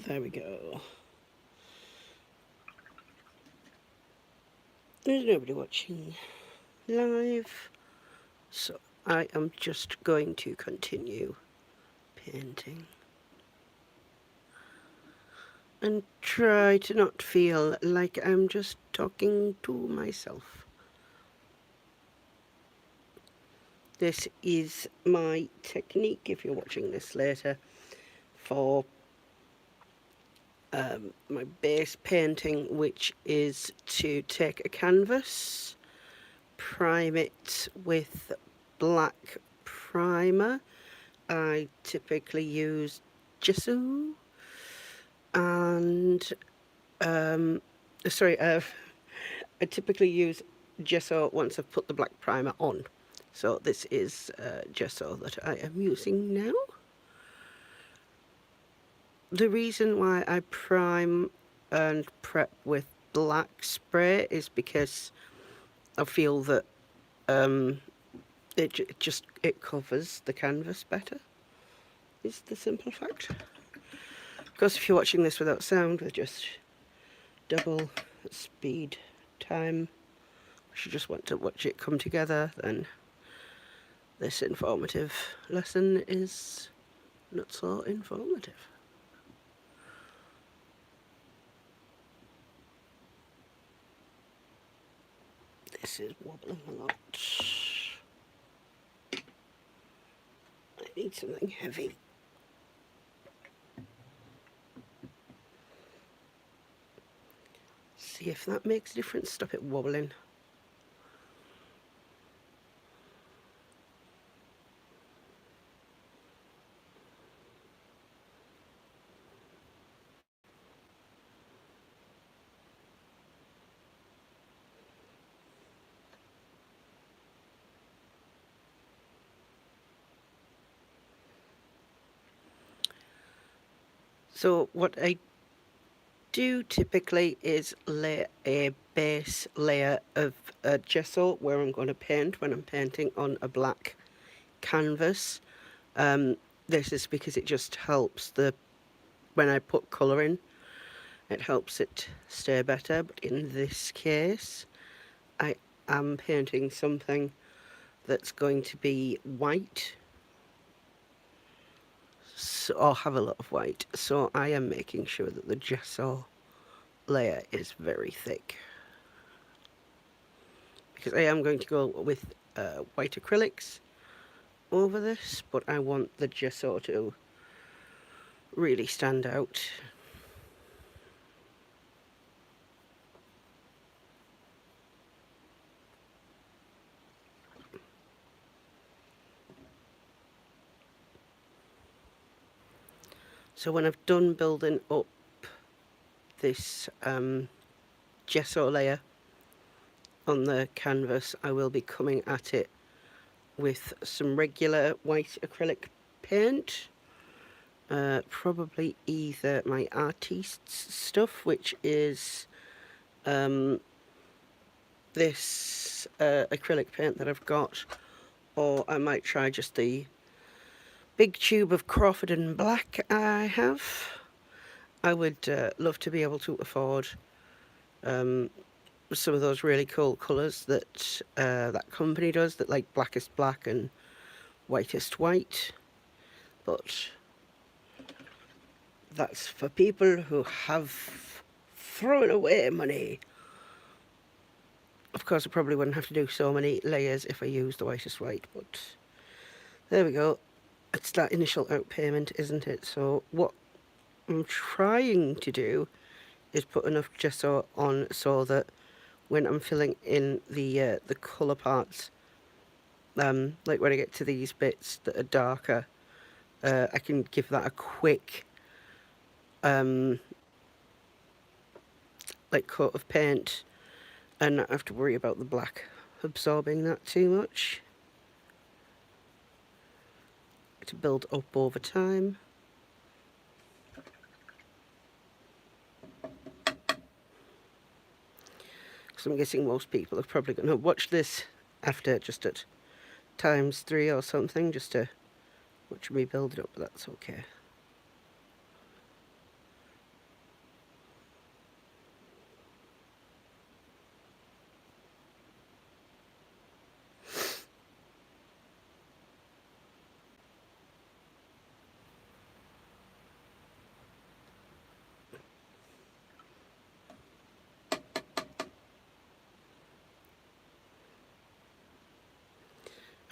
There we go. There's nobody watching live, so I am just going to continue painting and try to not feel like I'm just talking to myself. This is my technique, if you're watching this later, for my base painting, which is to take a canvas, prime it with black primer. I typically use gesso and I typically use gesso once I've put the black primer on. So this is gesso that I am using now. The reason why I prime and prep with black spray is because I feel that it covers the canvas better, is the simple fact. Of course, if you're watching this without sound, with just double speed time, if you just want to watch it come together, then this informative lesson is not so informative. This is wobbling a lot. I need something heavy. See if that makes a difference. Stop it wobbling. So what I do typically is lay a base layer of gesso where I'm going to paint when I'm painting on a black canvas. This is because it just helps when I put colour in, it helps it stay better. But in this case, I am painting something that's going to be white, or have a lot of white. So I am making sure that the gesso layer is very thick, because I am going to go with white acrylics over this, but I want the gesso to really stand out. So when I've done building up this gesso layer on the canvas, I will be coming at it with some regular white acrylic paint, probably either my Artistes stuff, which is this acrylic paint that I've got, or I might try just the big tube of Crawford and Black I have. I would love to be able to afford some of those really cool colours that that company does, that like Blackest Black and Whitest White, but that's for people who have thrown away money. Of course, I probably wouldn't have to do so many layers if I used the Whitest White, but there we go. It's that initial outpayment, isn't it? So what I'm trying to do is put enough gesso on so that when I'm filling in the colour parts, like when I get to these bits that are darker, I can give that a quick like coat of paint and not have to worry about the black absorbing that too much, to build up over time. So I'm guessing most people are probably going to watch this after just at ×3 or something, just to watch me build it up, but that's okay.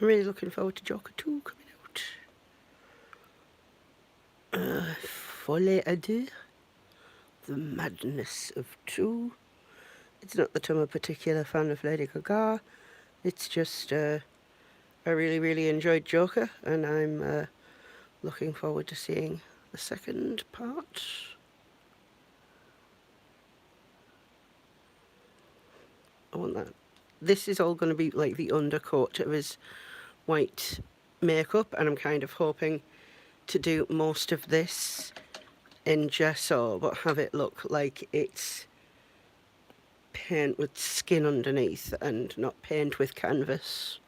I'm really looking forward to Joker 2 coming out. Folie à deux, The Madness of Two. It's not that I'm a particular fan of Lady Gaga, it's just I really enjoyed Joker, and I'm looking forward to seeing the second part. I want that. This is all going to be like the undercoat of his white makeup, and I'm kind of hoping to do most of this in gesso, but have it look like it's paint with skin underneath and not paint with canvas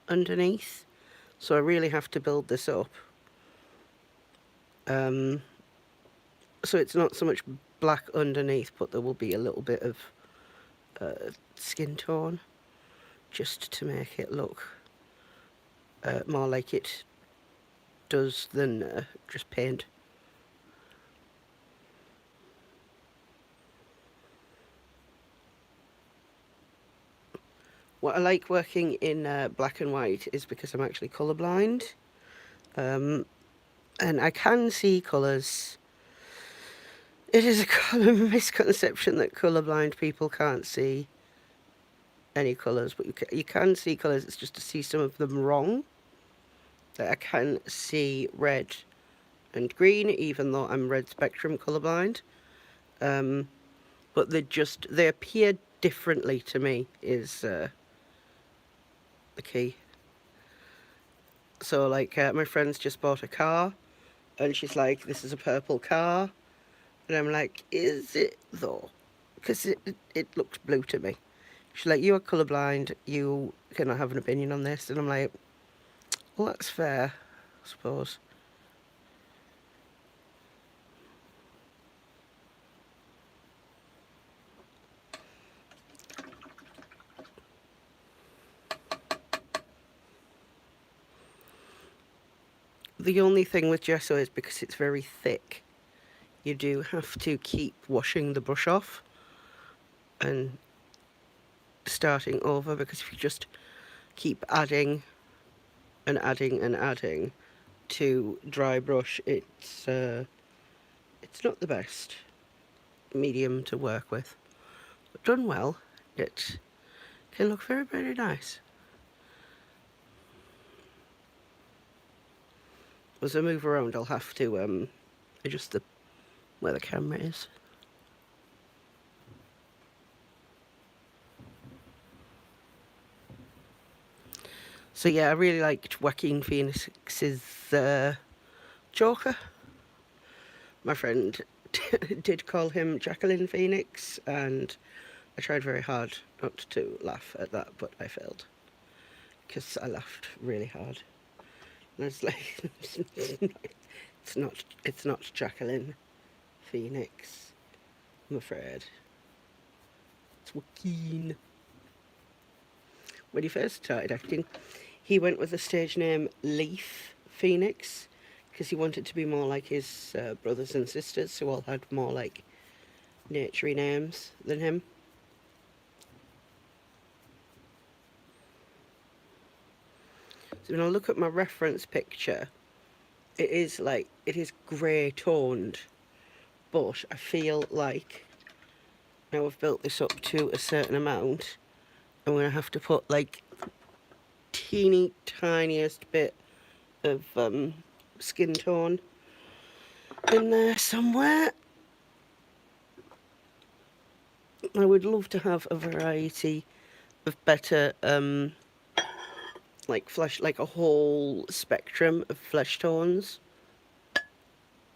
underneath. So I really have to build this up. So it's not so much black underneath, but there will be a little bit of skin tone, just to make it look more like it does than just paint. What I like working in black and white is because I'm actually colourblind, and I can see colours. It is a misconception that colourblind people can't see any colours, but you can see colours. It's just to see some of them wrong. That I can see red and green, even though I'm red spectrum colourblind. But they appear differently to me is the key. So like my friend's just bought a car, and she's like, this is a purple car. And I'm like, is it though? Because it looks blue to me. She's like, you are colourblind, you cannot have an opinion on this. And I'm like, well, that's fair, I suppose. The only thing with gesso is because it's very thick, you do have to keep washing the brush off and starting over, because if you just keep adding and adding and adding to dry brush, it's not the best medium to work with. But done well, it can look very nice. As I move around, I'll have to adjust where the camera is. So yeah, I really liked Joaquin Phoenix's Joker. My friend did call him Jacqueline Phoenix, and I tried very hard not to laugh at that, but I failed, because I laughed really hard. And I was like, it's not Jacqueline Phoenix, I'm afraid. It's Joaquin. When he first started acting, he went with the stage name Leaf Phoenix, because he wanted to be more like his brothers and sisters, who all had more like naturey names than him. So when I look at my reference picture, it is grey toned, but I feel like now I've built this up to a certain amount, I'm going to have to put like teeny tiniest bit of skin tone in there somewhere. I would love to have a variety of better like a whole spectrum of flesh tones.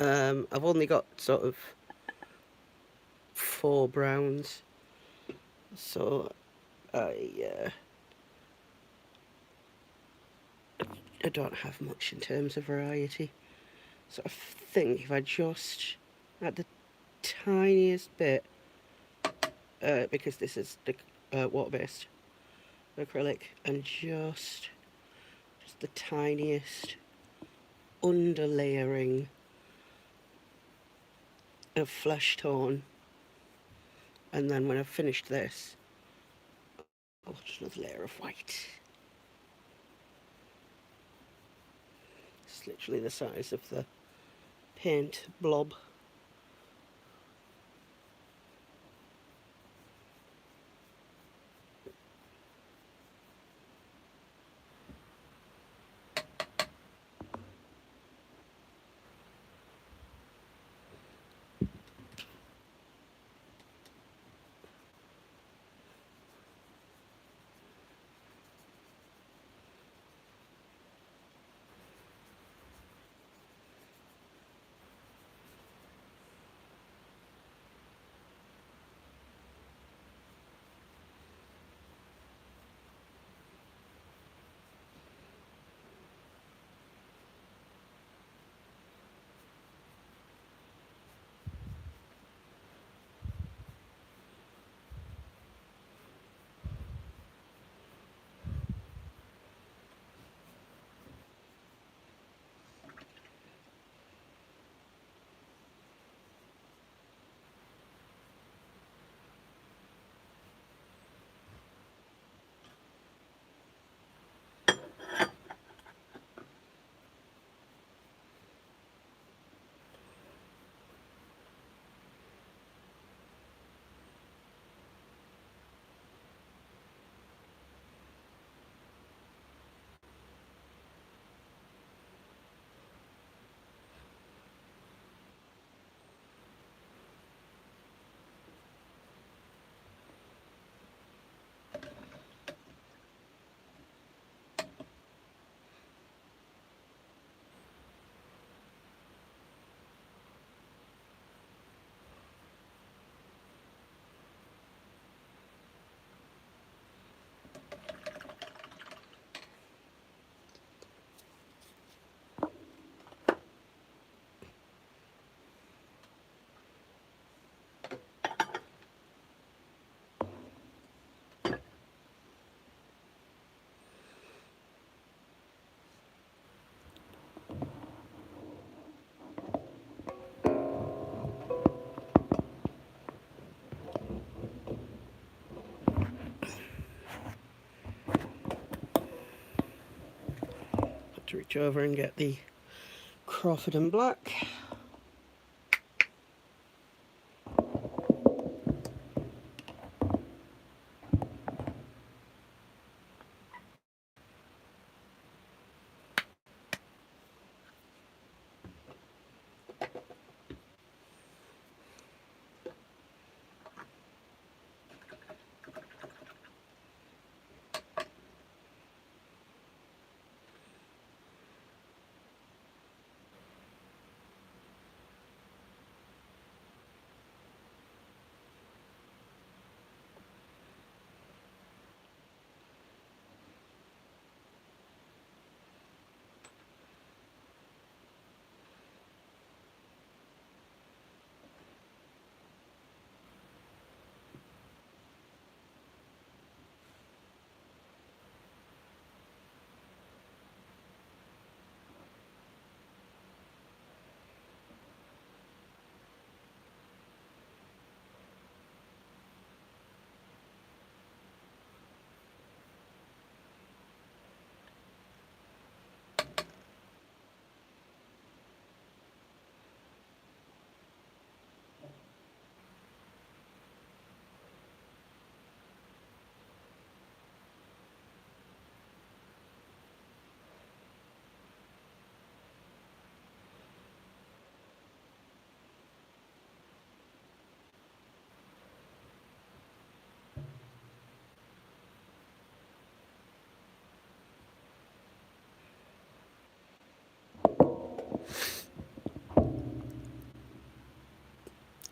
I've only got sort of 4 browns, so I don't have much in terms of variety. So I think if I just add the tiniest bit, because this is the water-based acrylic, and just the tiniest underlayering of flesh tone, and then when I've finished this, just another layer of white. It's literally the size of the paint blob. Have to reach over and get the Crawford and Black.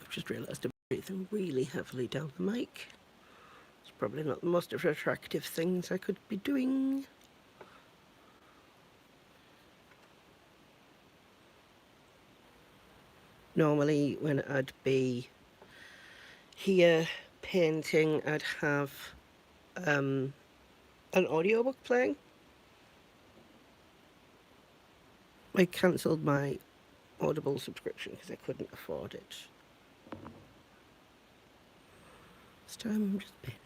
I've just realised I'm breathing really heavily down the mic. It's probably not the most attractive things I could be doing. Normally when I'd be here painting, I'd have an audiobook playing. I cancelled my Audible subscription because I couldn't afford it. This time I'm just painting.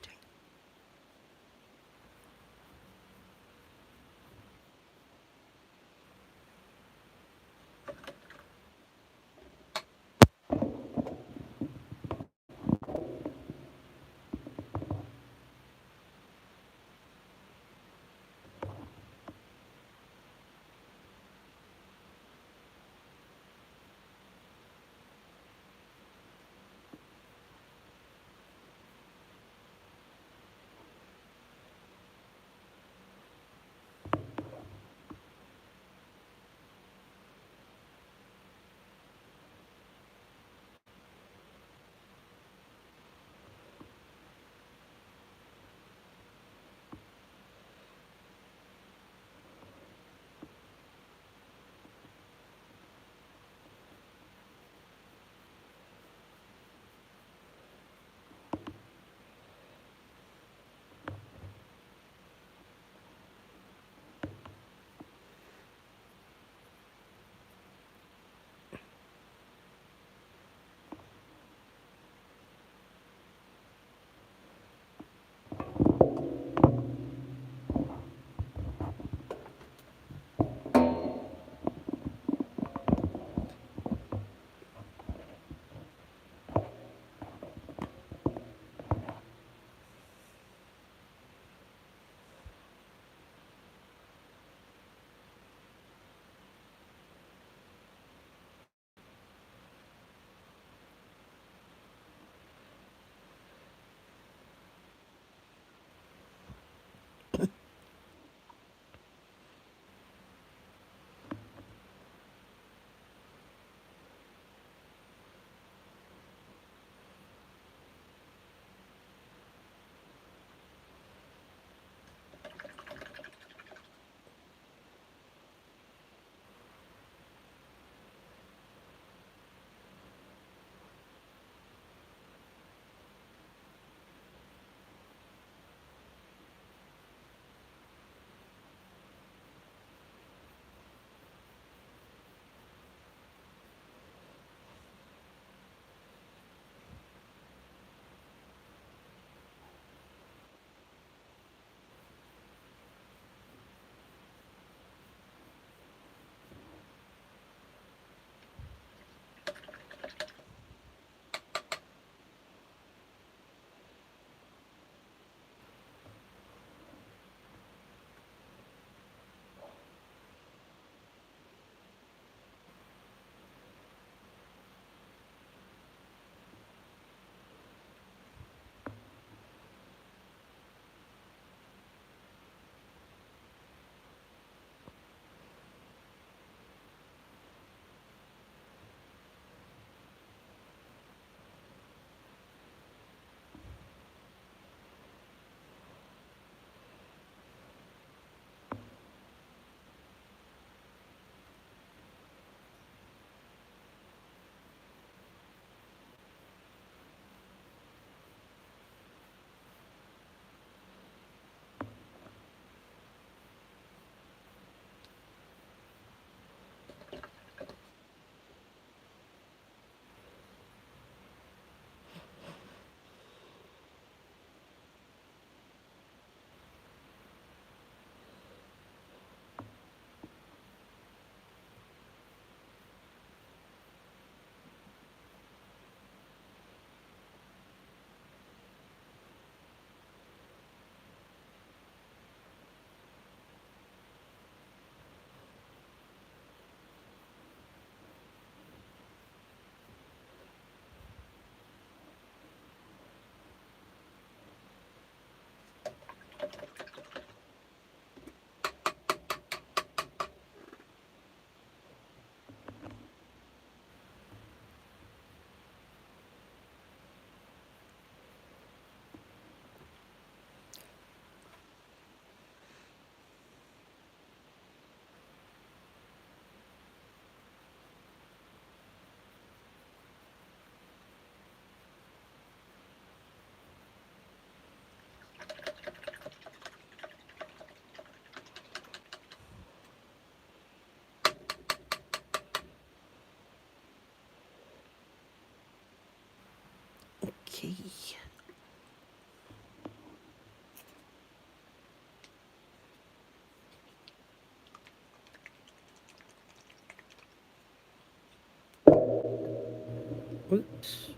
Oops.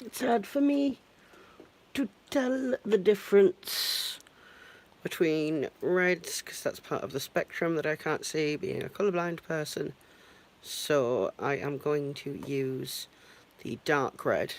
It's hard for me to tell the difference between reds, because that's part of the spectrum that I can't see, being a colourblind person. So I am going to use the dark red